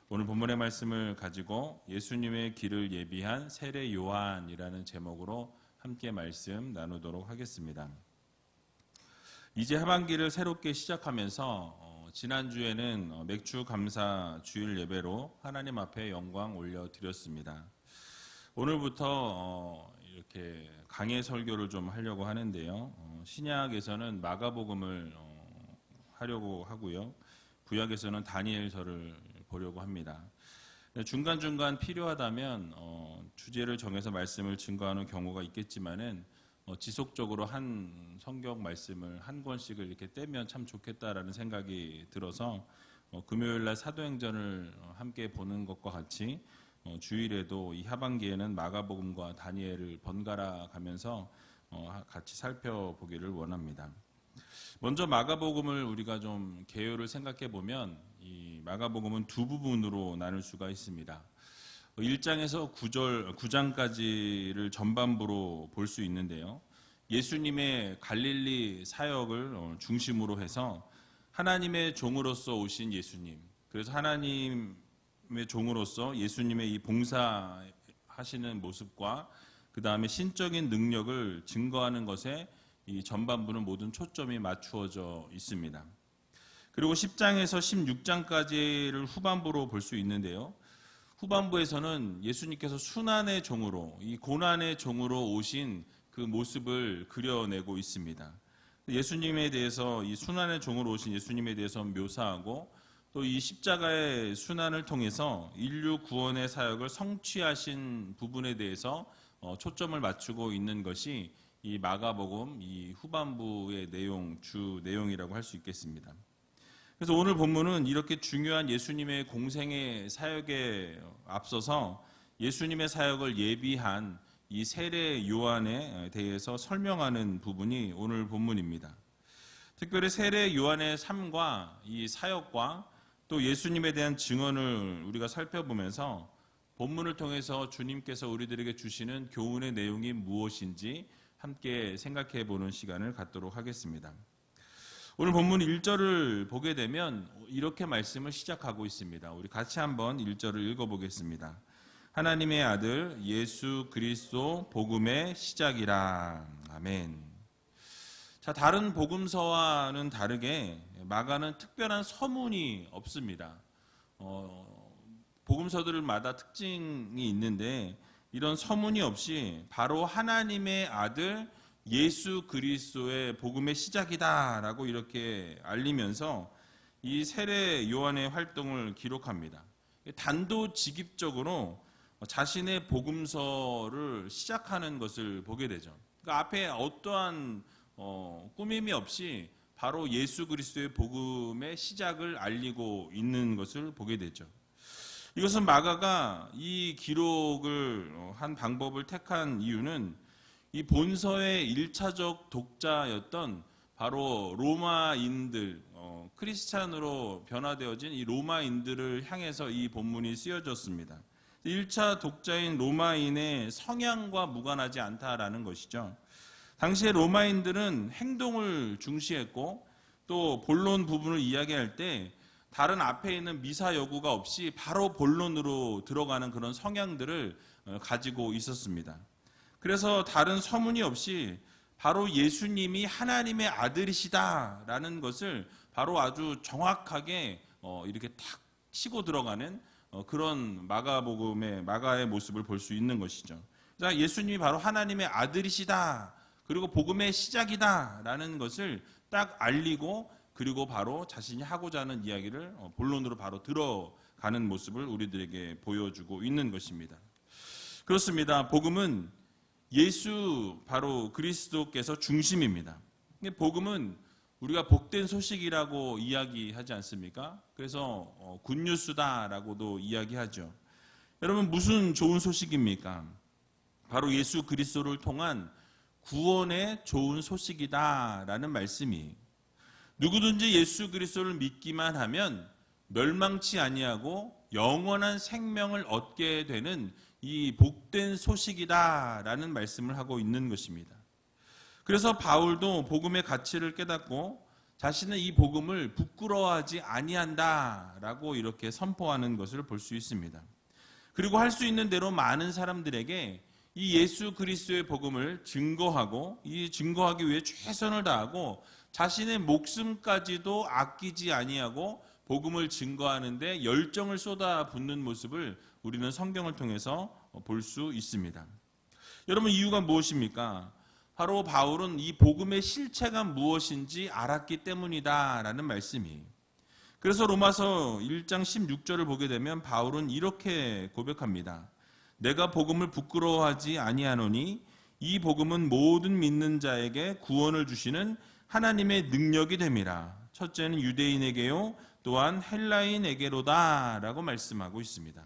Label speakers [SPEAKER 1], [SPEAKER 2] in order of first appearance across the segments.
[SPEAKER 1] 오늘 본문의 말씀을 가지고 예수님의 길을 예비한 세례 요한이라는 제목으로 함께 말씀 나누도록 하겠습니다. 이제 하반기를 새롭게 시작하면서 지난주에는 맥주 감사 주일 예배로 하나님 앞에 영광 올려드렸습니다. 오늘부터 이렇게 강해 설교를 좀 하려고 하는데요. 신약에서는 마가복음을 하려고 하고요. 구약에서는 다니엘서를 보려고 합니다. 중간중간 필요하다면 주제를 정해서 말씀을 증거하는 경우가 있겠지만은 지속적으로 한 성경 말씀을 한 권씩을 이렇게 떼면 참 좋겠다라는 생각이 들어서 금요일날 사도행전을 함께 보는 것과 같이 주일에도 이 하반기에는 마가복음과 다니엘을 번갈아 가면서 같이 살펴보기를 원합니다. 먼저 마가복음을 우리가 좀 개요를 생각해 보면 이 마가복음은 두 부분으로 나눌 수가 있습니다. 1장에서 9장까지를 전반부로 볼 수 있는데요. 예수님의 갈릴리 사역을 중심으로 해서 하나님의 종으로서 오신 예수님, 그래서 하나님의 종으로서 예수님의 이 봉사하시는 모습과 그 다음에 신적인 능력을 증거하는 것에 이 전반부는 모든 초점이 맞추어져 있습니다. 그리고 10장에서 16장까지를 후반부로 볼 수 있는데요. 후반부에서는 예수님께서 순환의 종으로, 이 고난의 종으로 오신 그 모습을 그려내고 있습니다. 예수님에 대해서, 이 순환의 종으로 오신 예수님에 대해서 묘사하고 또 이 십자가의 순환을 통해서 인류 구원의 사역을 성취하신 부분에 대해서 초점을 맞추고 있는 것이 이 마가복음 이 후반부의 주 내용이라고 할 수 있겠습니다. 그래서 오늘 본문은 이렇게 중요한 예수님의 공생의 사역에 앞서서 예수님의 사역을 예비한 이 세례 요한에 대해서 설명하는 부분이 오늘 본문입니다. 특별히 세례 요한의 삶과 이 사역과 또 예수님에 대한 증언을 우리가 살펴보면서 본문을 통해서 주님께서 우리들에게 주시는 교훈의 내용이 무엇인지 함께 생각해 보는 시간을 갖도록 하겠습니다. 오늘 본문 1절을 보게 되면 이렇게 말씀을 시작하고 있습니다. 우리 같이 한번 1절을 읽어보겠습니다. 하나님의 아들 예수 그리스도 복음의 시작이라. 아멘. 자, 다른 복음서와는 다르게 마가는 특별한 서문이 없습니다. 복음서들마다 특징이 있는데 이런 서문이 없이 바로 하나님의 아들 예수 그리스도의 복음의 시작이다라고 이렇게 알리면서 이 세례 요한의 활동을 기록합니다. 단도직입적으로 자신의 복음서를 시작하는 것을 보게 되죠. 그러니까 앞에 어떠한 꾸밈이 없이 바로 예수 그리스도의 복음의 시작을 알리고 있는 것을 보게 되죠. 이것은 마가가 이 기록을 한 방법을 택한 이유는 이 본서의 1차적 독자였던 바로 로마인들, 크리스찬으로 변화되어진 이 로마인들을 향해서 이 본문이 쓰여졌습니다. 1차 독자인 로마인의 성향과 무관하지 않다라는 것이죠. 당시에 로마인들은 행동을 중시했고 또 본론 부분을 이야기할 때 다른 앞에 있는 미사 여구가 없이 바로 본론으로 들어가는 그런 성향들을 가지고 있었습니다. 그래서 다른 서문이 없이 바로 예수님이 하나님의 아들이시다라는 것을 바로 아주 정확하게 이렇게 탁 치고 들어가는 그런 마가의 모습을 볼 수 있는 것이죠. 자, 예수님이 바로 하나님의 아들이시다. 그리고 복음의 시작이다라는 것을 딱 알리고 그리고 바로 자신이 하고자 하는 이야기를 본론으로 바로 들어가는 모습을 우리들에게 보여주고 있는 것입니다. 그렇습니다. 복음은 예수 바로 그리스도께서 중심입니다. 복음은 우리가 복된 소식이라고 이야기하지 않습니까? 그래서 굿뉴스다라고도 이야기하죠. 여러분 무슨 좋은 소식입니까? 바로 예수 그리스도를 통한 구원의 좋은 소식이다라는 말씀이 누구든지 예수 그리스도를 믿기만 하면 멸망치 아니하고 영원한 생명을 얻게 되는 이 복된 소식이다라는 말씀을 하고 있는 것입니다. 그래서 바울도 복음의 가치를 깨닫고 자신은 이 복음을 부끄러워하지 아니한다라고 이렇게 선포하는 것을 볼 수 있습니다. 그리고 할 수 있는 대로 많은 사람들에게 이 예수 그리스도의 복음을 증거하고 이 증거하기 위해 최선을 다하고 자신의 목숨까지도 아끼지 아니하고 복음을 증거하는데 열정을 쏟아붓는 모습을 우리는 성경을 통해서 볼 수 있습니다. 여러분, 이유가 무엇입니까? 바로 바울은 이 복음의 실체가 무엇인지 알았기 때문이다라는 말씀이에요. 그래서 로마서 1장 16절을 보게 되면 바울은 이렇게 고백합니다. 내가 복음을 부끄러워하지 아니하노니 이 복음은 모든 믿는 자에게 구원을 주시는 하나님의 능력이 됨이라. 첫째는 유대인에게요 또한 헬라인에게로다 라고 말씀하고 있습니다.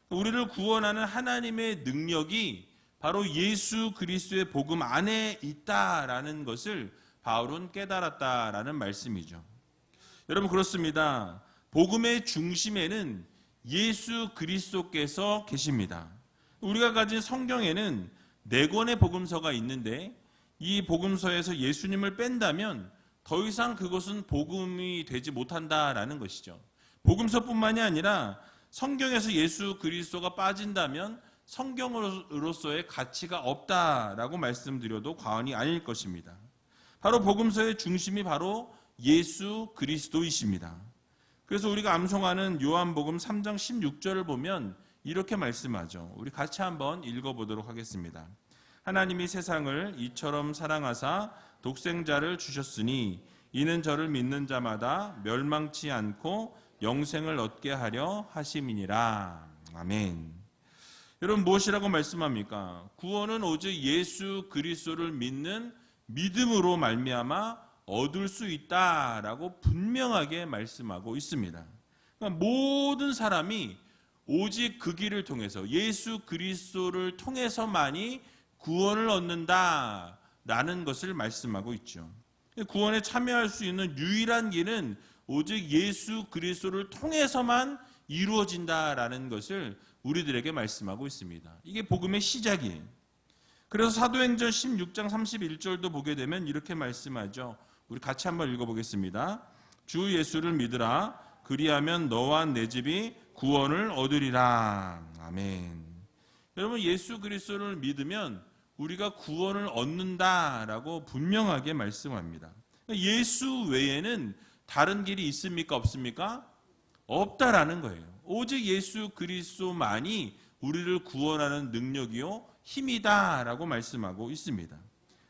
[SPEAKER 1] 우리를 구원하는 하나님의 능력이 바로 예수 그리스도의 복음 안에 있다라는 것을 바울은 깨달았다라는 말씀이죠. 여러분, 그렇습니다. 복음의 중심에는 예수 그리스도께서 계십니다. 우리가 가진 성경에는 4권의 복음서가 있는데 이 복음서에서 예수님을 뺀다면 더 이상 그것은 복음이 되지 못한다라는 것이죠. 복음서뿐만이 아니라 성경에서 예수 그리스도가 빠진다면 성경으로서의 가치가 없다라고 말씀드려도 과언이 아닐 것입니다. 바로 복음서의 중심이 바로 예수 그리스도이십니다. 그래서 우리가 암송하는 요한복음 3장 16절을 보면 이렇게 말씀하죠. 우리 같이 한번 읽어보도록 하겠습니다. 하나님이 세상을 이처럼 사랑하사 독생자를 주셨으니 이는 저를 믿는 자마다 멸망치 않고 영생을 얻게 하려 하심이니라. 아멘. 여러분, 무엇이라고 말씀합니까? 구원은 오직 예수 그리스도를 믿는 믿음으로 말미암아 얻을 수 있다라고 분명하게 말씀하고 있습니다. 그러니까 모든 사람이 오직 그 길을 통해서 예수 그리스도를 통해서만이 구원을 얻는다라는 것을 말씀하고 있죠. 구원에 참여할 수 있는 유일한 길은 오직 예수 그리스도를 통해서만 이루어진다라는 것을 우리들에게 말씀하고 있습니다. 이게 복음의 시작이에요. 그래서 사도행전 16장 31절도 보게 되면 이렇게 말씀하죠. 우리 같이 한번 읽어보겠습니다. 주 예수를 믿으라. 그리하면 너와 내 집이 구원을 얻으리라. 아멘. 여러분, 예수 그리스도를 믿으면 우리가 구원을 얻는다라고 분명하게 말씀합니다. 예수 외에는 다른 길이 있습니까? 없습니까? 없다라는 거예요. 오직 예수 그리스도만이 우리를 구원하는 능력이요 힘이다라고 말씀하고 있습니다.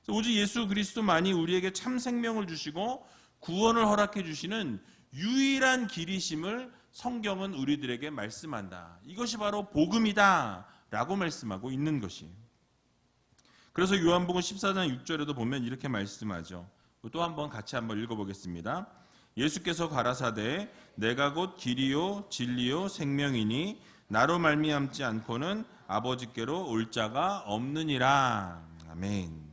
[SPEAKER 1] 오직 예수 그리스도만이 우리에게 참 생명을 주시고 구원을 허락해 주시는 유일한 길이심을 성경은 우리들에게 말씀한다. 이것이 바로 복음이다라고 말씀하고 있는 것이에요. 그래서 요한복음 14장 6절에도 보면 이렇게 말씀하죠. 또 한번 같이 한번 읽어보겠습니다. 예수께서 가라사대 내가 곧 길이요 진리요 생명이니 나로 말미암지 않고는 아버지께로 올 자가 없느니라. 아멘.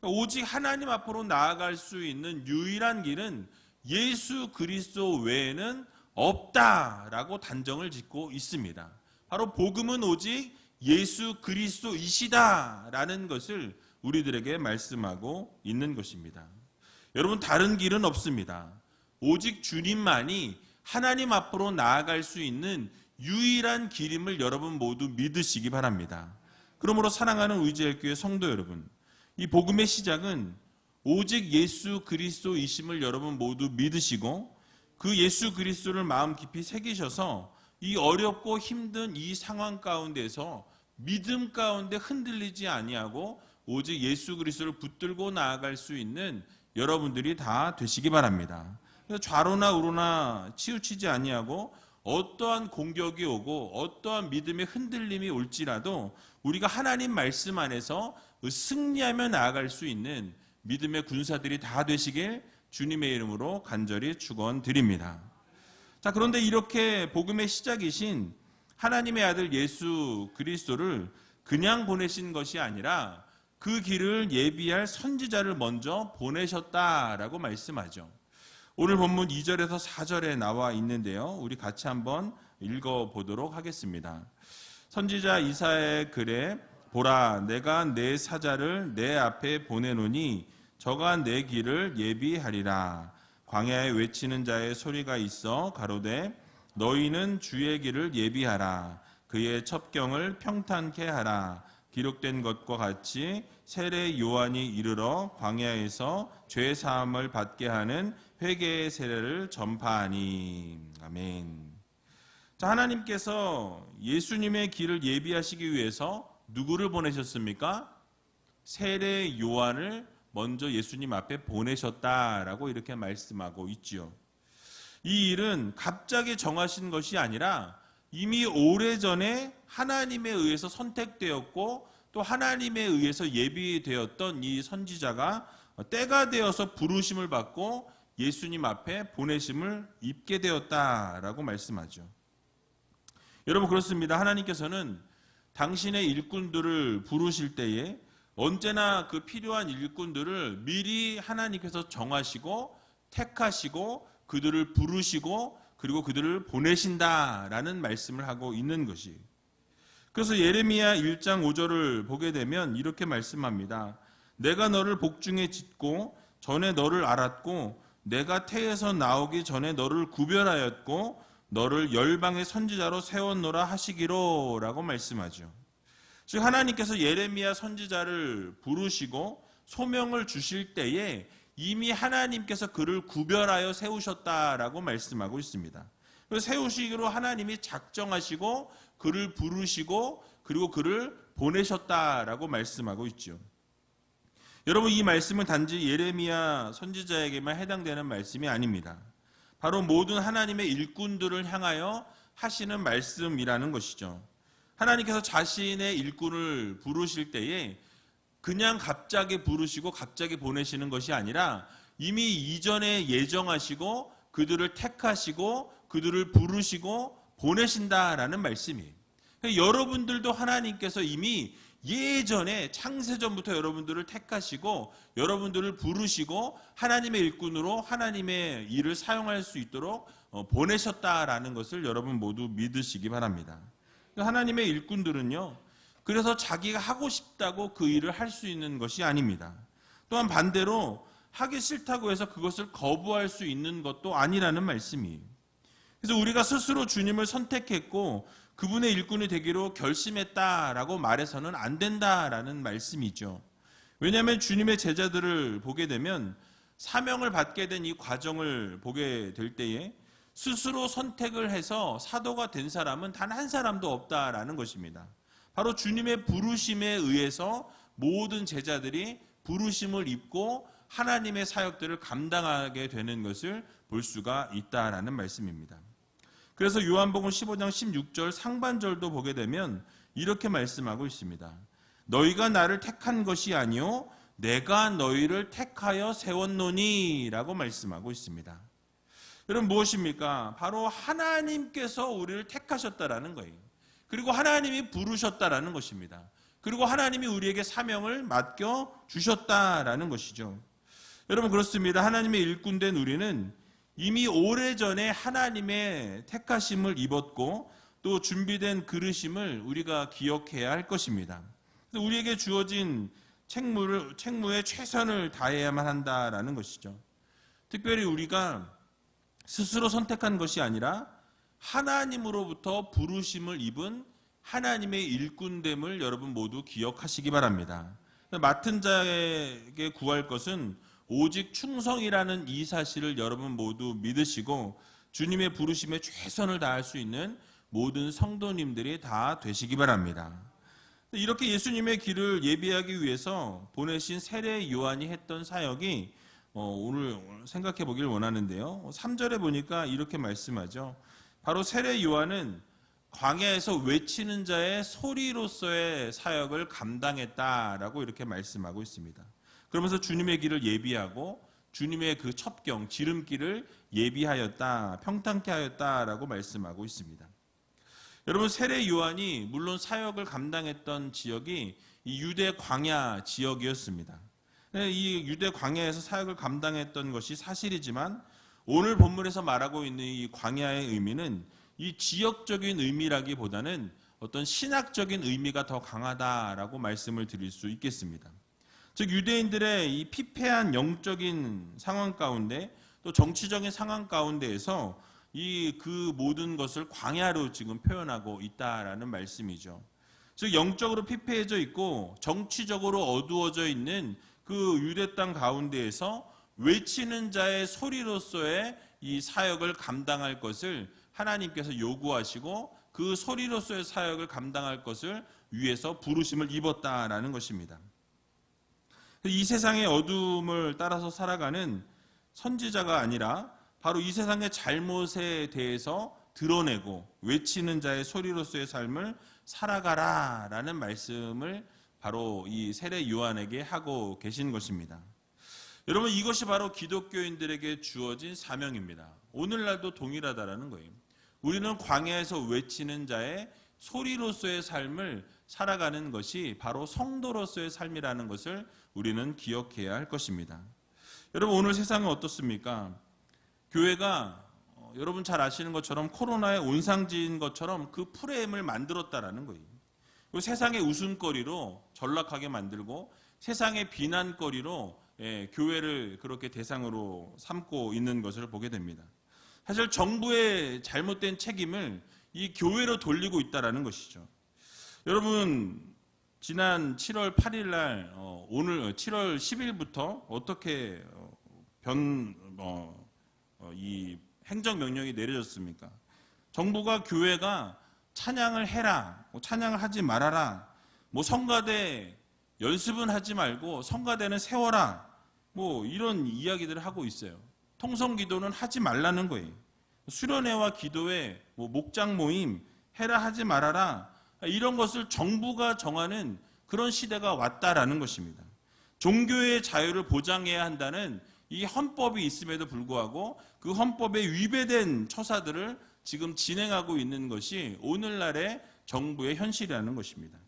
[SPEAKER 1] 오직 하나님 앞으로 나아갈 수 있는 유일한 길은 예수 그리스도 외에는 없다라고 단정을 짓고 있습니다. 바로 복음은 오직 예수 그리스도이시다라는 것을 우리들에게 말씀하고 있는 것입니다. 여러분, 다른 길은 없습니다. 오직 주님만이 하나님 앞으로 나아갈 수 있는 유일한 길임을 여러분 모두 믿으시기 바랍니다. 그러므로 사랑하는 의지할교회 성도 여러분, 이 복음의 시작은 오직 예수 그리스도이심을 여러분 모두 믿으시고 그 예수 그리스도를 마음 깊이 새기셔서 이 어렵고 힘든 이 상황 가운데서 믿음 가운데 흔들리지 아니하고 오직 예수 그리스도를 붙들고 나아갈 수 있는 여러분들이 다 되시기 바랍니다. 그래서 좌로나 우로나 치우치지 아니하고 어떠한 공격이 오고 어떠한 믿음의 흔들림이 올지라도 우리가 하나님 말씀 안에서 승리하며 나아갈 수 있는 믿음의 군사들이 다 되시길 주님의 이름으로 간절히 축원드립니다. 자, 그런데 이렇게 복음의 시작이신 하나님의 아들 예수 그리스도를 그냥 보내신 것이 아니라 그 길을 예비할 선지자를 먼저 보내셨다라고 말씀하죠. 오늘 본문 2절에서 4절에 나와 있는데요. 우리 같이 한번 읽어보도록 하겠습니다. 선지자 이사야의 글에 보라, 내가 내 사자를 내 앞에 보내노니 저가 내 길을 예비하리라. 광야에 외치는 자의 소리가 있어 가로되 너희는 주의 길을 예비하라. 그의 첩경을 평탄케 하라. 기록된 것과 같이 세례 요한이 이르러 광야에서 죄 사함을 받게 하는 회개의 세례를 전파하니. 아멘. 자, 하나님께서 예수님의 길을 예비하시기 위해서 누구를 보내셨습니까? 세례 요한을 먼저 예수님 앞에 보내셨다라고 이렇게 말씀하고 있지요. 이 일은 갑자기 정하신 것이 아니라 이미 오래전에 하나님에 의해서 선택되었고 또 하나님에 의해서 예비되었던 이 선지자가 때가 되어서 부르심을 받고 예수님 앞에 보내심을 입게 되었다라고 말씀하죠. 여러분, 그렇습니다. 하나님께서는 당신의 일꾼들을 부르실 때에 언제나 그 필요한 일꾼들을 미리 하나님께서 정하시고 택하시고 그들을 부르시고 그리고 그들을 보내신다라는 말씀을 하고 있는 것이. 그래서 예레미야 1장 5절을 보게 되면 이렇게 말씀합니다. 내가 너를 복중에 짓고 전에 너를 알았고 내가 태에서 나오기 전에 너를 구별하였고 너를 열방의 선지자로 세웠노라 하시기로 라고 말씀하죠. 즉 하나님께서 예레미야 선지자를 부르시고 소명을 주실 때에 이미 하나님께서 그를 구별하여 세우셨다라고 말씀하고 있습니다. 그래서 세우시기로 하나님이 작정하시고 그를 부르시고 그리고 그를 보내셨다라고 말씀하고 있죠. 여러분, 이 말씀은 단지 예레미야 선지자에게만 해당되는 말씀이 아닙니다. 바로 모든 하나님의 일꾼들을 향하여 하시는 말씀이라는 것이죠. 하나님께서 자신의 일꾼을 부르실 때에 그냥 갑자기 부르시고 갑자기 보내시는 것이 아니라 이미 이전에 예정하시고 그들을 택하시고 그들을 부르시고 보내신다라는 말씀이에요. 여러분들도 하나님께서 이미 예전에 창세전부터 여러분들을 택하시고 여러분들을 부르시고 하나님의 일꾼으로 하나님의 일을 사용할 수 있도록 보내셨다라는 것을 여러분 모두 믿으시기 바랍니다. 하나님의 일꾼들은요, 그래서 자기가 하고 싶다고 그 일을 할 수 있는 것이 아닙니다. 또한 반대로 하기 싫다고 해서 그것을 거부할 수 있는 것도 아니라는 말씀이에요. 그래서 우리가 스스로 주님을 선택했고 그분의 일꾼이 되기로 결심했다라고 말해서는 안 된다라는 말씀이죠. 왜냐하면 주님의 제자들을 보게 되면 사명을 받게 된 이 과정을 보게 될 때에 스스로 선택을 해서 사도가 된 사람은 단 한 사람도 없다라는 것입니다. 바로 주님의 부르심에 의해서 모든 제자들이 부르심을 입고 하나님의 사역들을 감당하게 되는 것을 볼 수가 있다라는 말씀입니다. 그래서 요한복음 15장 16절 상반절도 보게 되면 이렇게 말씀하고 있습니다. 너희가 나를 택한 것이 아니요 내가 너희를 택하여 세웠노니 라고 말씀하고 있습니다. 여러분, 무엇입니까? 바로 하나님께서 우리를 택하셨다라는 거예요. 그리고 하나님이 부르셨다라는 것입니다. 그리고 하나님이 우리에게 사명을 맡겨 주셨다라는 것이죠. 여러분, 그렇습니다. 하나님의 일꾼된 우리는 이미 오래전에 하나님의 택하심을 입었고 또 준비된 그르심을 우리가 기억해야 할 것입니다. 우리에게 주어진 책무에 최선을 다해야만 한다라는 것이죠. 특별히 우리가 스스로 선택한 것이 아니라 하나님으로부터 부르심을 입은 하나님의 일꾼됨을 여러분 모두 기억하시기 바랍니다. 맡은 자에게 구할 것은 오직 충성이라는 이 사실을 여러분 모두 믿으시고 주님의 부르심에 최선을 다할 수 있는 모든 성도님들이 다 되시기 바랍니다. 이렇게 예수님의 길을 예비하기 위해서 보내신 세례 요한이 했던 사역이 오늘 생각해 보길 원하는데요. 3절에 보니까 이렇게 말씀하죠. 바로 세례 요한은 광야에서 외치는 자의 소리로서의 사역을 감당했다라고 이렇게 말씀하고 있습니다. 그러면서 주님의 길을 예비하고 주님의 그 첩경, 지름길을 예비하였다, 평탄케 하였다라고 말씀하고 있습니다. 여러분, 세례 요한이 물론 사역을 감당했던 지역이 이 유대 광야 지역이었습니다. 이 유대 광야에서 사역을 감당했던 것이 사실이지만 오늘 본문에서 말하고 있는 이 광야의 의미는 이 지역적인 의미라기보다는 어떤 신학적인 의미가 더 강하다라고 말씀을 드릴 수 있겠습니다. 즉 유대인들의 이 피폐한 영적인 상황 가운데 또 정치적인 상황 가운데에서 그 모든 것을 광야로 지금 표현하고 있다라는 말씀이죠. 즉 영적으로 피폐해져 있고 정치적으로 어두워져 있는 그 유대 땅 가운데에서 외치는 자의 소리로서의 이 사역을 감당할 것을 하나님께서 요구하시고 그 소리로서의 사역을 감당할 것을 위해서 부르심을 입었다라는 것입니다. 이 세상의 어둠을 따라서 살아가는 선지자가 아니라 바로 이 세상의 잘못에 대해서 드러내고 외치는 자의 소리로서의 삶을 살아가라라는 말씀을 바로 이 세례 요한에게 하고 계신 것입니다. 여러분, 이것이 바로 기독교인들에게 주어진 사명입니다. 오늘날도 동일하다라는 거예요. 우리는 광야에서 외치는 자의 소리로서의 삶을 살아가는 것이 바로 성도로서의 삶이라는 것을 우리는 기억해야 할 것입니다. 여러분, 오늘 세상은 어떻습니까? 교회가 여러분 잘 아시는 것처럼 코로나의 온상지인 것처럼 그 프레임을 만들었다라는 거예요. 세상의 웃음거리로 전락하게 만들고 세상의 비난거리로 교회를 그렇게 대상으로 삼고 있는 것을 보게 됩니다. 사실 정부의 잘못된 책임을 이 교회로 돌리고 있다라는 것이죠. 여러분, 지난 7월 8일 날 오늘 7월 10일부터 어떻게 이 행정명령이 내려졌습니까? 정부가 교회가 찬양을 해라, 찬양을 하지 말아라, 성가대 연습은 하지 말고 성가대는 세워라, 이런 이야기들을 하고 있어요. 통성기도는 하지 말라는 거예요. 수련회와 기도회, 목장 모임 해라 하지 말아라, 이런 것을 정부가 정하는 그런 시대가 왔다라는 것입니다. 종교의 자유를 보장해야 한다는 이 헌법이 있음에도 불구하고 그 헌법에 위배된 처사들을 지금 진행하고 있는 것이 오늘날의 정부의 현실이라는 것입니다.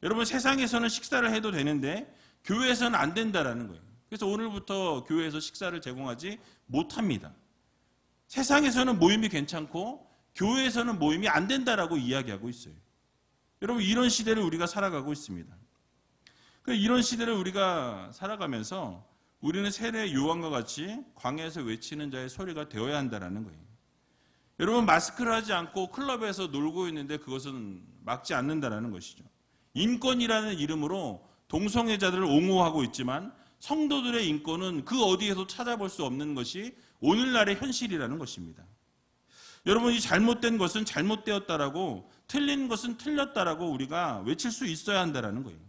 [SPEAKER 1] 여러분, 세상에서는 식사를 해도 되는데 교회에서는 안 된다라는 거예요. 그래서 오늘부터 교회에서 식사를 제공하지 못합니다. 세상에서는 모임이 괜찮고 교회에서는 모임이 안 된다라고 이야기하고 있어요. 여러분, 이런 시대를 우리가 살아가고 있습니다. 이런 시대를 우리가 살아가면서 우리는 세례 요한과 같이 광야에서 외치는 자의 소리가 되어야 한다는 거예요. 여러분, 마스크를 하지 않고 클럽에서 놀고 있는데 그것은 막지 않는다는 것이죠. 인권이라는 이름으로 동성애자들을 옹호하고 있지만 성도들의 인권은 그 어디에서 찾아볼 수 없는 것이 오늘날의 현실이라는 것입니다. 여러분, 이 잘못된 것은 잘못되었다라고, 틀린 것은 틀렸다라고 우리가 외칠 수 있어야 한다는 거예요.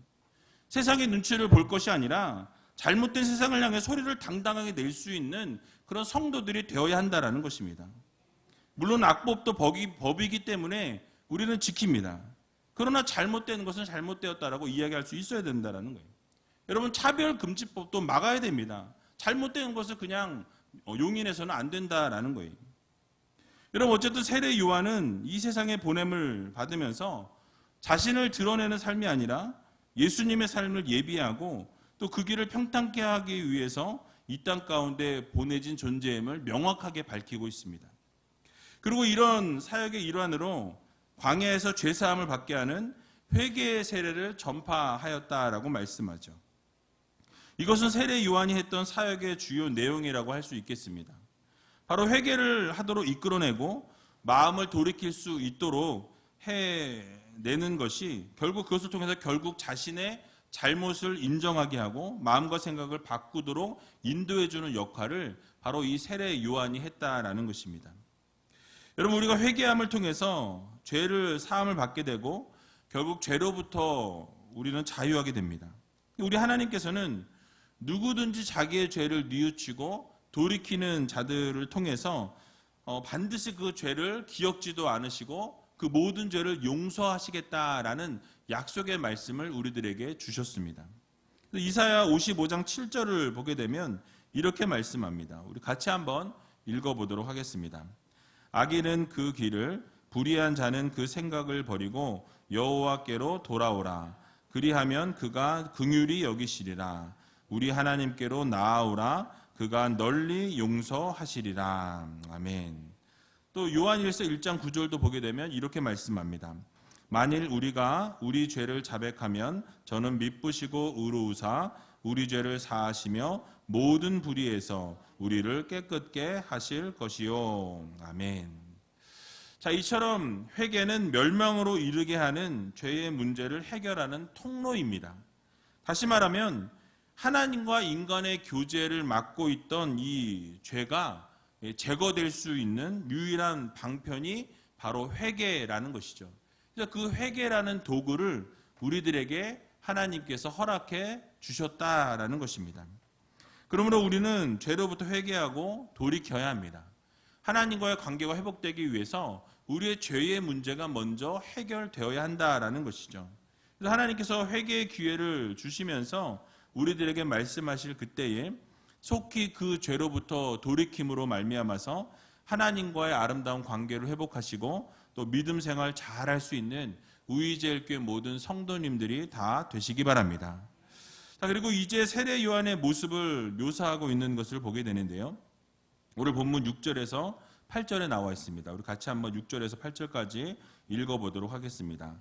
[SPEAKER 1] 세상의 눈치를 볼 것이 아니라 잘못된 세상을 향해 소리를 당당하게 낼 수 있는 그런 성도들이 되어야 한다는 것입니다. 물론 악법도 법이기 때문에 우리는 지킵니다. 그러나 잘못된 것은 잘못되었다라고 이야기할 수 있어야 된다는 거예요. 여러분, 차별금지법도 막아야 됩니다. 잘못된 것을 그냥 용인해서는 안 된다라는 거예요. 여러분, 어쨌든 세례 요한은 이 세상의 보냄을 받으면서 자신을 드러내는 삶이 아니라 예수님의 삶을 예비하고 또 그 길을 평탄케 하기 위해서 이 땅 가운데 보내진 존재임을 명확하게 밝히고 있습니다. 그리고 이런 사역의 일환으로 광야에서 죄사함을 받게 하는 회개의 세례를 전파하였다라고 말씀하죠. 이것은 세례 요한이 했던 사역의 주요 내용이라고 할 수 있겠습니다. 바로 회개를 하도록 이끌어내고 마음을 돌이킬 수 있도록 해내는 것이 결국 그것을 통해서 결국 자신의 잘못을 인정하게 하고 마음과 생각을 바꾸도록 인도해주는 역할을 바로 이 세례 요한이 했다라는 것입니다. 여러분, 우리가 회개함을 통해서 죄를 사함을 받게 되고 결국 죄로부터 우리는 자유하게 됩니다. 우리 하나님께서는 누구든지 자기의 죄를 뉘우치고 돌이키는 자들을 통해서 반드시 그 죄를 기억지도 않으시고 그 모든 죄를 용서하시겠다라는 약속의 말씀을 우리들에게 주셨습니다. 이사야 55장 7절을 보게 되면 이렇게 말씀합니다. 우리 같이 한번 읽어보도록 하겠습니다. 악인은 그 길을, 불의한 자는 그 생각을 버리고 여호와께로 돌아오라. 그리하면 그가 긍휼히 여기시리라. 우리 하나님께로 나아오라. 그가 널리 용서하시리라. 아멘. 또 요한일서 1장 9절도 보게 되면 이렇게 말씀합니다. 만일 우리가 우리 죄를 자백하면 저는 미쁘시고 의로우사 우리 죄를 사하시며 모든 불의에서 우리를 깨끗게 하실 것이요. 아멘. 자, 이처럼 회개는 멸망으로 이르게 하는 죄의 문제를 해결하는 통로입니다. 다시 말하면 하나님과 인간의 교제를 막고 있던 이 죄가 제거될 수 있는 유일한 방편이 바로 회개라는 것이죠. 그래서 그 회개라는 도구를 우리들에게 하나님께서 허락해 주셨다라는 것입니다. 그러므로 우리는 죄로부터 회개하고 돌이켜야 합니다. 하나님과의 관계가 회복되기 위해서 우리의 죄의 문제가 먼저 해결되어야 한다라는 것이죠. 그래서 하나님께서 회개의 기회를 주시면서 우리들에게 말씀하실 그때에 속히 그 죄로부터 돌이킴으로 말미암아서 하나님과의 아름다운 관계를 회복하시고 또 믿음 생활 잘할 수 있는 우이제일교회 모든 성도님들이 다 되시기 바랍니다. 자, 그리고 이제 세례 요한의 모습을 묘사하고 있는 것을 보게 되는데요. 오늘 본문 6절에서 8절에 나와 있습니다. 우리 같이 한번 6절에서 8절까지 읽어보도록 하겠습니다.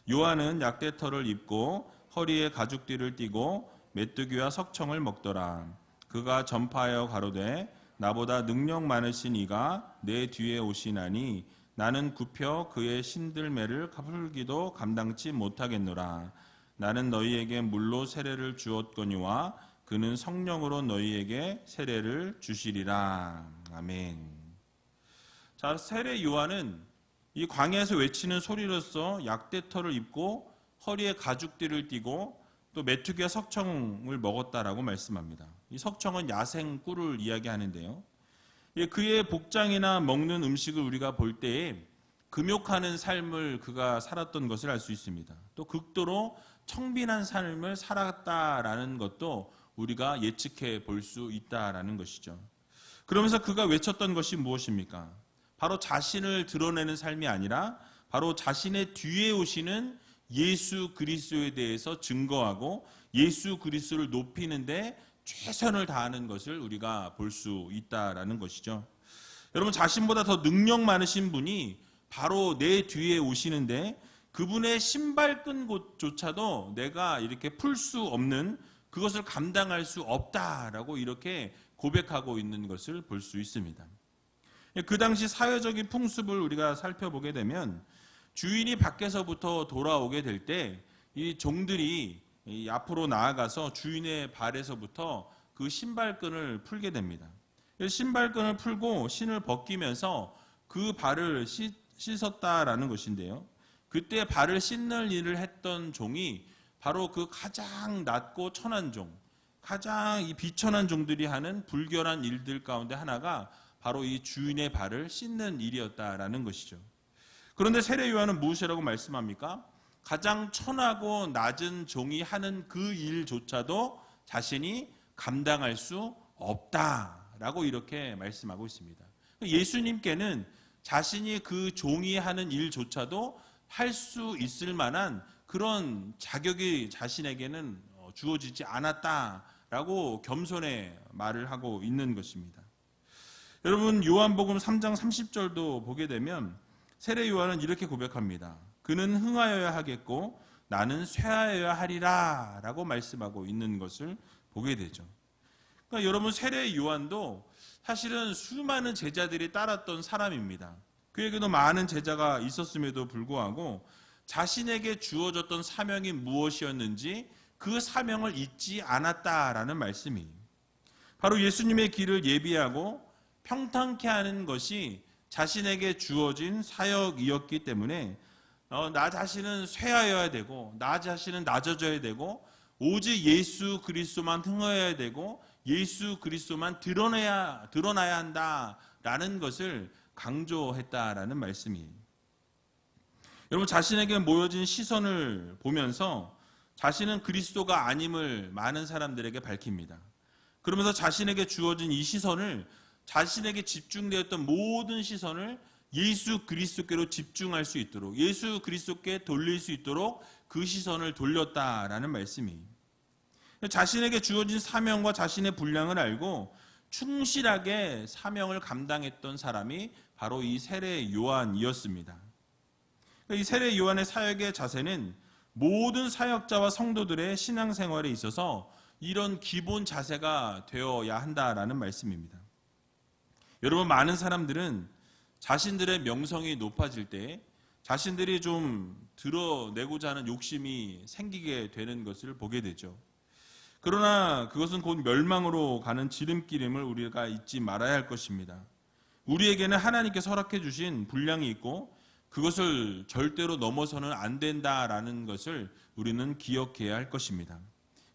[SPEAKER 1] 요한은 약대털을 입고 허리에 가죽띠를 띠고 메뚜기와 석청을 먹더라. 그가 전파하여 가로되 나보다 능력 많으신 이가 내 뒤에 오시나니 나는 굽혀 그의 신들매를 풀기도 감당치 못하겠노라. 나는 너희에게 물로 세례를 주었거니와 그는 성령으로 너희에게 세례를 주시리라. 아멘. 자, 세례 요한은 이 광야에서 외치는 소리로서 약대털을 입고 허리에 가죽띠를 띠고 또 메뚜기와 석청을 먹었다라고 말씀합니다. 이 석청은 야생 꿀을 이야기하는데요. 그의 복장이나 먹는 음식을 우리가 볼 때에 금욕하는 삶을 그가 살았던 것을 알 수 있습니다. 또 극도로 청빈한 삶을 살았다라는 것도 우리가 예측해 볼 수 있다라는 것이죠. 그러면서 그가 외쳤던 것이 무엇입니까? 바로 자신을 드러내는 삶이 아니라 바로 자신의 뒤에 오시는 예수 그리스도에 대해서 증거하고 예수 그리스도를 높이는데 최선을 다하는 것을 우리가 볼 수 있다라는 것이죠. 여러분, 자신보다 더 능력 많으신 분이 바로 내 뒤에 오시는데 그분의 신발끈 곳조차도 내가 이렇게 풀 수 없는, 그것을 감당할 수 없다라고 이렇게 고백하고 있는 것을 볼 수 있습니다. 그 당시 사회적인 풍습을 우리가 살펴보게 되면 주인이 밖에서부터 돌아오게 될 때 이 종들이 앞으로 나아가서 주인의 발에서부터 그 신발끈을 풀게 됩니다. 신발끈을 풀고 신을 벗기면서 그 발을 씻었다라는 것인데요. 그때 발을 씻는 일을 했던 종이 바로 그 가장 낮고 천한 종, 가장 이 비천한 종들이 하는 불결한 일들 가운데 하나가 바로 이 주인의 발을 씻는 일이었다라는 것이죠. 그런데 세례 요한은 무엇이라고 말씀합니까? 가장 천하고 낮은 종이 하는 그 일조차도 자신이 감당할 수 없다라고 이렇게 말씀하고 있습니다. 예수님께는 자신이 그 종이 하는 일조차도 할 수 있을 만한 그런 자격이 자신에게는 주어지지 않았다라고 겸손의 말을 하고 있는 것입니다. 여러분, 요한복음 3장 30절도 보게 되면 세례 요한은 이렇게 고백합니다. 그는 흥하여야 하겠고 나는 쇠하여야 하리라 라고 말씀하고 있는 것을 보게 되죠. 그러니까 여러분, 세례 요한도 사실은 수많은 제자들이 따랐던 사람입니다. 그에게도 많은 제자가 있었음에도 불구하고 자신에게 주어졌던 사명이 무엇이었는지 그 사명을 잊지 않았다라는 말씀이에요. 바로 예수님의 길을 예비하고 평탄케 하는 것이 자신에게 주어진 사역이었기 때문에 나 자신은 쇠하여야 되고 나 자신은 낮아져야 되고 오직 예수 그리스도만 흥하여야 되고 예수 그리스도만 드러나야 한다라는 것을 강조했다라는 말씀이에요. 여러분, 자신에게 모여진 시선을 보면서 자신은 그리스도가 아님을 많은 사람들에게 밝힙니다. 그러면서 자신에게 주어진 이 시선을, 자신에게 집중되었던 모든 시선을 예수 그리스도께로 집중할 수 있도록, 예수 그리스도께 돌릴 수 있도록 그 시선을 돌렸다라는 말씀이에요. 자신에게 주어진 사명과 자신의 분량을 알고 충실하게 사명을 감당했던 사람이 바로 이 세례 요한이었습니다. 이 세례 요한의 사역의 자세는 모든 사역자와 성도들의 신앙생활에 있어서 이런 기본 자세가 되어야 한다라는 말씀입니다. 여러분, 많은 사람들은 자신들의 명성이 높아질 때 자신들이 좀 드러내고자 하는 욕심이 생기게 되는 것을 보게 되죠. 그러나 그것은 곧 멸망으로 가는 지름길임을 우리가 잊지 말아야 할 것입니다. 우리에게는 하나님께서 허락해 주신 분량이 있고 그것을 절대로 넘어서는 안 된다라는 것을 우리는 기억해야 할 것입니다.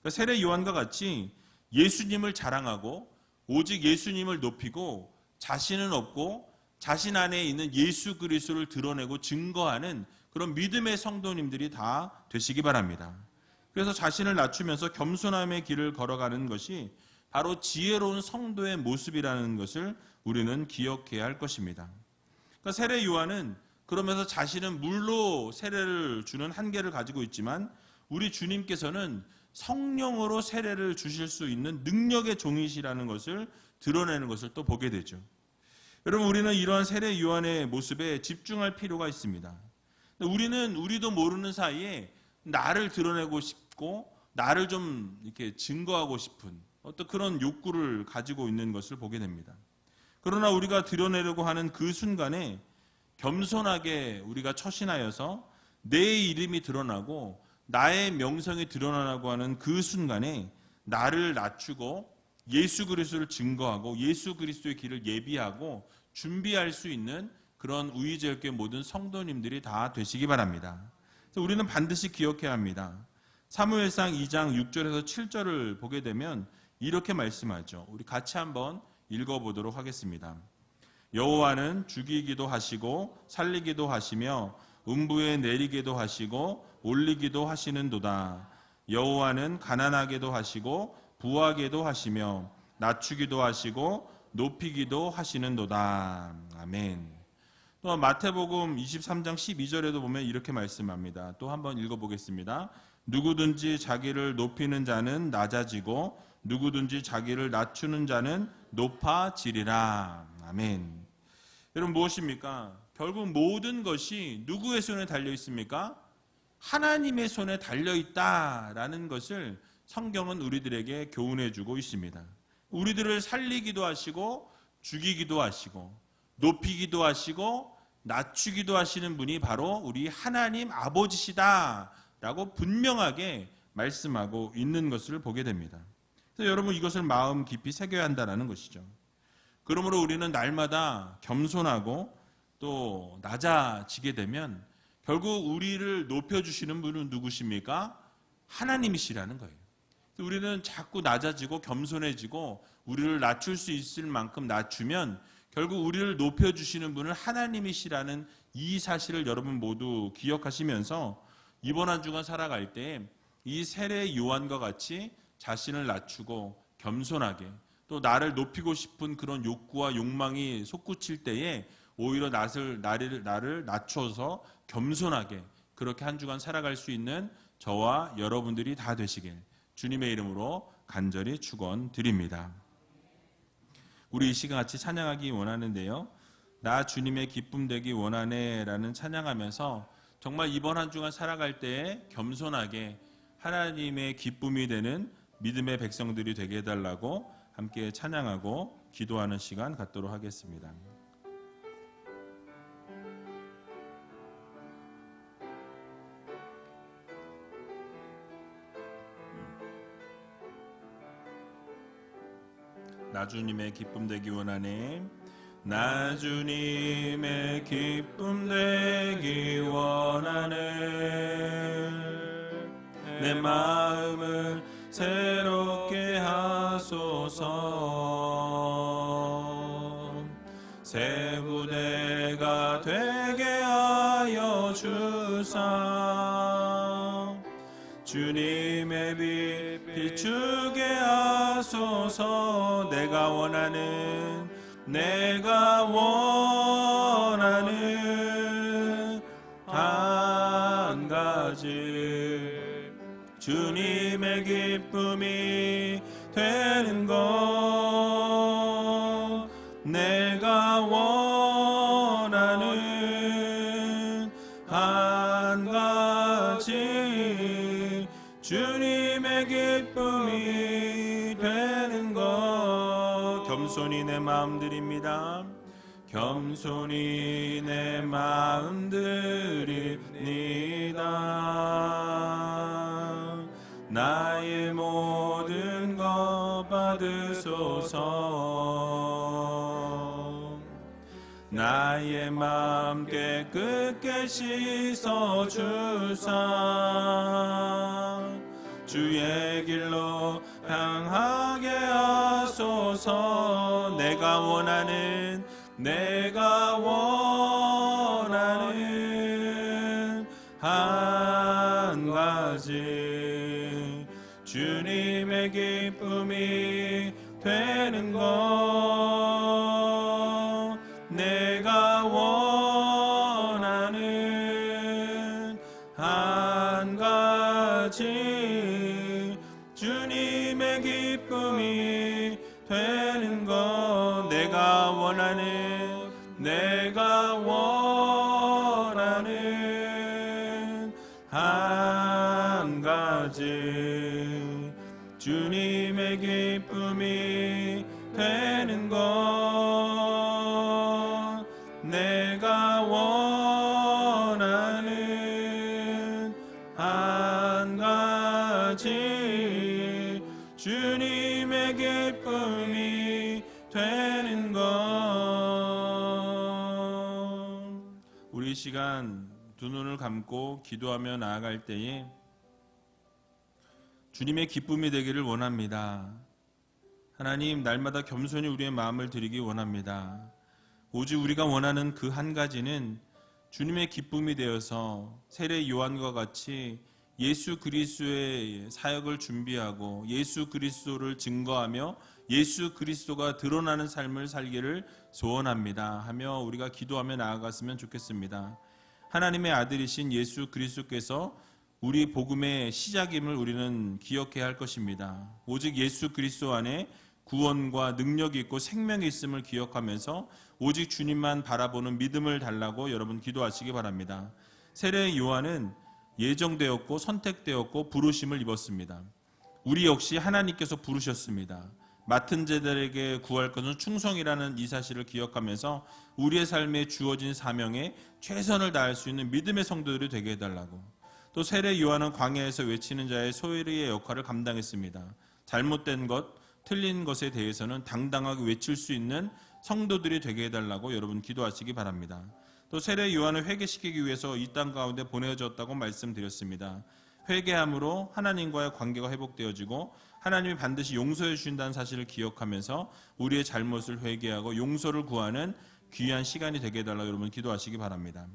[SPEAKER 1] 그러니까 세례 요한과 같이 예수님을 자랑하고 오직 예수님을 높이고 자신은 없고 자신 안에 있는 예수 그리스도를 드러내고 증거하는 그런 믿음의 성도님들이 다 되시기 바랍니다. 그래서 자신을 낮추면서 겸손함의 길을 걸어가는 것이 바로 지혜로운 성도의 모습이라는 것을 우리는 기억해야 할 것입니다. 그러니까 세례 요한은 그러면서 자신은 물로 세례를 주는 한계를 가지고 있지만 우리 주님께서는 성령으로 세례를 주실 수 있는 능력의 종이시라는 것을 드러내는 것을 또 보게 되죠. 여러분, 우리는 이러한 세례 요한의 모습에 집중할 필요가 있습니다. 우리도 모르는 사이에 나를 드러내고 싶고 나를 좀 이렇게 증거하고 싶은 어떤 그런 욕구를 가지고 있는 것을 보게 됩니다. 그러나 우리가 드러내려고 하는 그 순간에 겸손하게 우리가 처신하여서 내 이름이 드러나고 나의 명성이 드러나라고 하는 그 순간에 나를 낮추고 예수 그리스도를 증거하고 예수 그리스도의 길을 예비하고 준비할 수 있는 그런 우리제일교회 모든 성도님들이 다 되시기 바랍니다. 그래서 우리는 반드시 기억해야 합니다. 사무엘상 2장 6절에서 7절을 보게 되면 이렇게 말씀하죠. 우리 같이 한번 읽어보도록 하겠습니다. 여호와는 죽이기도 하시고 살리기도 하시며 음부에 내리기도 하시고 올리기도 하시는도다. 여호와는 가난하게도 하시고 부하게도 하시며 낮추기도 하시고 높이기도 하시는도다. 아멘. 또 마태복음 23장 12절에도 보면 이렇게 말씀합니다. 또 한번 읽어보겠습니다. 누구든지 자기를 높이는 자는 낮아지고 누구든지 자기를 낮추는 자는 높아지리라. 아멘. 여러분, 무엇입니까? 결국 모든 것이 누구의 손에 달려 있습니까? 하나님의 손에 달려 있다라는 것을 성경은 우리들에게 교훈해 주고 있습니다. 우리들을 살리기도 하시고 죽이기도 하시고 높이기도 하시고 낮추기도 하시는 분이 바로 우리 하나님 아버지시다라고 분명하게 말씀하고 있는 것을 보게 됩니다. 그래서 여러분, 이것을 마음 깊이 새겨야 한다는 것이죠. 그러므로 우리는 날마다 겸손하고 또 낮아지게 되면 결국 우리를 높여주시는 분은 누구십니까? 하나님이시라는 거예요. 우리는 자꾸 낮아지고 겸손해지고 우리를 낮출 수 있을 만큼 낮추면 결국 우리를 높여주시는 분은 하나님이시라는 이 사실을 여러분 모두 기억하시면서 이번 한 주간 살아갈 때 이 세례 요한과 같이 자신을 낮추고 겸손하게 또 나를 높이고 싶은 그런 욕구와 욕망이 솟구칠 때에 오히려 나를 낮춰서 겸손하게 그렇게 한 주간 살아갈 수 있는 저와 여러분들이 다 되시길 주님의 이름으로 간절히 축원드립니다. 우리 이 시간 같이 찬양하기 원하는데요. 나 주님의 기쁨 되기 원하네 라는 찬양하면서 정말 이번 한 주간 살아갈 때 겸손하게 하나님의 기쁨이 되는 믿음의 백성들이 되게 해달라고 함께 찬양하고 기도하는 시간 갖도록 하겠습니다. 나 주님의 기쁨 되기 원하네. 나 주님의 기쁨 되기 원하네. 내 마음을 새롭게 하소서. 새 부대가 되게 하여 주사. 주님의 빛 비추게 하소서. 내가 원하는 한 가지 주님의 기쁨이 되는 것. 내가 원하는 한 가지 주님의 기쁨이 내 마음 드립니다. 겸손히 내 마음 드립니다. 나의 모든 것 받으소서. 나의 마음 깨끗게 씻어주사 주의 길로 향하게 하소서. 내가 원하는 한 가지 주님의 기쁨이 되는 것. 내가 원하는 한 가지 주님의 기쁨이 되는 것. 내가 원하는 한 가지 주님의 기쁨이 되는 것. 내가 원하는 한 가지 주님의 기쁨이 되는 것. 우리 시간 두 눈을 감고 기도하며 나아갈 때에 주님의 기쁨이 되기를 원합니다. 하나님, 날마다 겸손히 우리의 마음을 드리기 원합니다. 오직 우리가 원하는 그 한 가지는 주님의 기쁨이 되어서 세례 요한과 같이 예수 그리스도의 사역을 준비하고 예수 그리스도를 증거하며 예수 그리스도가 드러나는 삶을 살기를 소원합니다 하며 우리가 기도하며 나아갔으면 좋겠습니다. 하나님의 아들이신 예수 그리스도께서 우리 복음의 시작임을 우리는 기억해야 할 것입니다. 오직 예수 그리스도 안에 구원과 능력이 있고 생명이 있음을 기억하면서 오직 주님만 바라보는 믿음을 달라고 여러분 기도하시기 바랍니다. 세례 요한은 예정되었고 선택되었고 부르심을 입었습니다. 우리 역시 하나님께서 부르셨습니다. 맡은 자들에게 구할 것은 충성이라는 이 사실을 기억하면서 우리의 삶에 주어진 사명에 최선을 다할 수 있는 믿음의 성도들이 되게 해달라고. 또 세례 요한은 광야에서 외치는 자의 소리의 역할을 감당했습니다. 잘못된 것, 틀린 것에 대해서는 당당하게 외칠 수 있는 성도들이 되게 해달라고 여러분 기도하시기 바랍니다. 또 세례 요한을 회개시키기 위해서 이 땅 가운데 보내졌다고 말씀드렸습니다. 회개함으로 하나님과의 관계가 회복되어지고 하나님이 반드시 용서해 주신다는 사실을 기억하면서 우리의 잘못을 회개하고 용서를 구하는 귀한 시간이 되게 해달라고 여러분 기도하시기 바랍니다.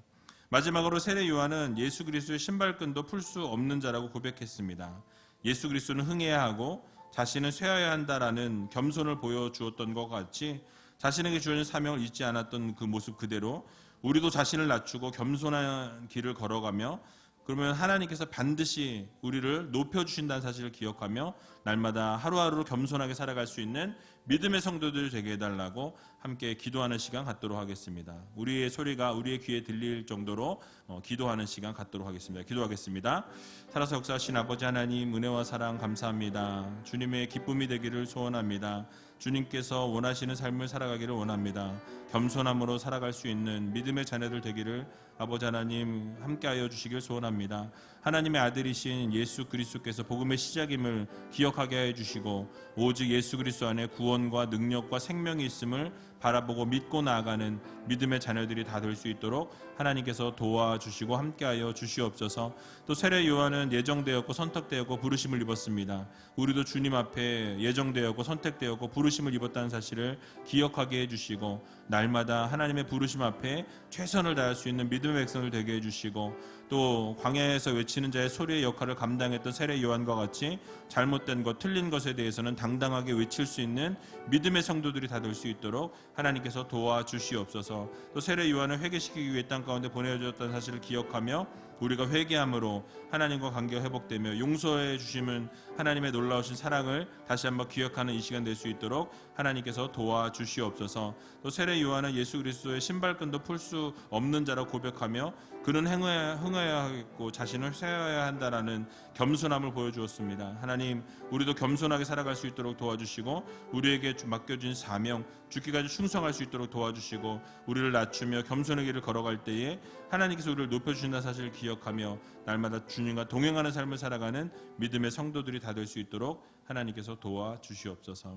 [SPEAKER 1] 마지막으로 세례 요한은 예수 그리스도의 신발끈도 풀 수 없는 자라고 고백했습니다. 예수 그리스도는 흥해야 하고 자신을 쇠하여야 한다라는 겸손을 보여주었던 것 같이 자신에게 주어진 사명을 잊지 않았던 그 모습 그대로 우리도 자신을 낮추고 겸손한 길을 걸어가며 그러면 하나님께서 반드시 우리를 높여주신다는 사실을 기억하며 날마다 하루하루 겸손하게 살아갈 수 있는 믿음의 성도들이 되게 해달라고 함께 기도하는 시간 갖도록 하겠습니다. 우리의 소리가 우리의 귀에 들릴 정도로 기도하는 시간 갖도록 하겠습니다. 기도하겠습니다. 살아서 역사하신 아버지 하나님, 은혜와 사랑 감사합니다. 주님의 기쁨이 되기를 소원합니다. 주님께서 원하시는 삶을 살아가기를 원합니다. 겸손함으로 살아갈 수 있는 믿음의 자녀들 되기를 아버지 하나님 함께하여 주시길 소원합니다. 하나님의 아들이신 예수 그리스도께서 복음의 시작임을 기억하게 해주시고 오직 예수 그리스도 안에 구원과 능력과 생명이 있음을 바라보고 믿고 나아가는 믿음의 자녀들이 다 될 수 있도록 하나님께서 도와주시고 함께하여 주시옵소서. 또 세례 요한은 예정되었고 선택되었고 부르심을 입었습니다. 우리도 주님 앞에 예정되었고 선택되었고 부르심을 입었다는 사실을 기억하게 해주시고 날마다 하나님의 부르심 앞에 최선을 다할 수 있는 믿음의 백성을 되게 해주시고 또 광야에서 외치는 자의 소리의 역할을 감당했던 세례 요한과 같이 잘못된 것, 틀린 것에 대해서는 당당하게 외칠 수 있는 믿음의 성도들이 다 될 수 있도록 하나님께서 도와주시옵소서. 또 세례 요한을 회개시키기 위해 땅 가운데 보내졌다는 사실을 기억하며 우리가 회개함으로 하나님과 관계가 회복되며 용서해 주심은 하나님의 놀라우신 사랑을 다시 한번 기억하는 이 시간 될 수 있도록 하나님께서 도와주시옵소서. 또 세례 요한은 예수 그리스도의 신발끈도 풀 수 없는 자라고 고백하며 그는 흥해야 하겠고 자신을 쇠어야 한다라는 겸손함을 보여주었습니다. 하나님, 우리도 겸손하게 살아갈 수 있도록 도와주시고 우리에게 맡겨진 사명 죽기까지 충성할 수 있도록 도와주시고 우리를 낮추며 겸손의 길을 걸어갈 때에 하나님께서 우리를 높여주신다는 사실을 기억하며 날마다 주님과 동행하는 삶을 살아가는 믿음의 성도들이 다 될 수 있도록 하나님께서 도와주시옵소서.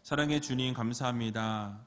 [SPEAKER 1] 사랑의 주님, 감사합니다.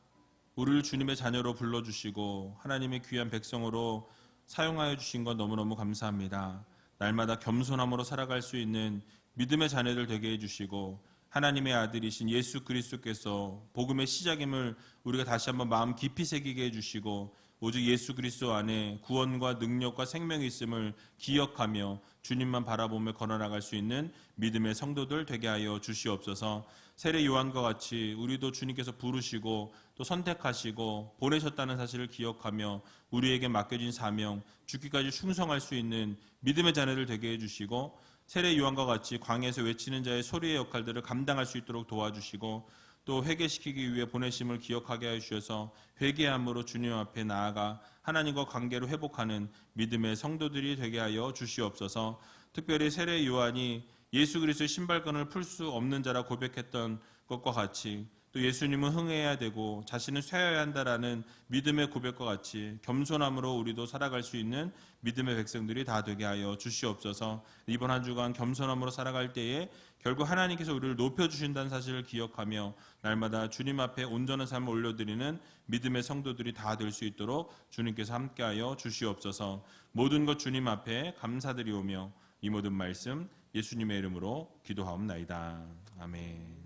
[SPEAKER 1] 우리를 주님의 자녀로 불러주시고 하나님의 귀한 백성으로 사용하여 주신 것 너무너무 감사합니다. 날마다 겸손함으로 살아갈 수 있는 믿음의 자녀들 되게 해주시고 하나님의 아들이신 예수 그리스도께서 복음의 시작임을 우리가 다시 한번 마음 깊이 새기게 해주시고 오직 예수 그리스도 안에 구원과 능력과 생명이 있음을 기억하며 주님만 바라보며 걸어나갈 수 있는 믿음의 성도들 되게 하여 주시옵소서. 세례 요한과 같이 우리도 주님께서 부르시고 또 선택하시고 보내셨다는 사실을 기억하며 우리에게 맡겨진 사명 죽기까지 충성할 수 있는 믿음의 자녀들 되게 해주시고 세례 요한과 같이 광야에서 외치는 자의 소리의 역할들을 감당할 수 있도록 도와주시고 또 회개시키기 위해 보내심을 기억하게 해주셔서 회개함으로 주님 앞에 나아가 하나님과 관계를 회복하는 믿음의 성도들이 되게 하여 주시옵소서. 특별히 세례 요한이 예수 그리스도의 신발끈을 풀 수 없는 자라 고백했던 것과 같이 또 예수님은 흥해야 되고 자신은 쇠어야 한다라는 믿음의 고백과 같이 겸손함으로 우리도 살아갈 수 있는 믿음의 백성들이 다 되게 하여 주시옵소서. 이번 한 주간 겸손함으로 살아갈 때에 결국 하나님께서 우리를 높여주신다는 사실을 기억하며 날마다 주님 앞에 온전한 삶을 올려드리는 믿음의 성도들이 다 될 수 있도록 주님께서 함께하여 주시옵소서. 모든 것 주님 앞에 감사드리오며 이 모든 말씀 예수님의 이름으로 기도하옵나이다. 아멘.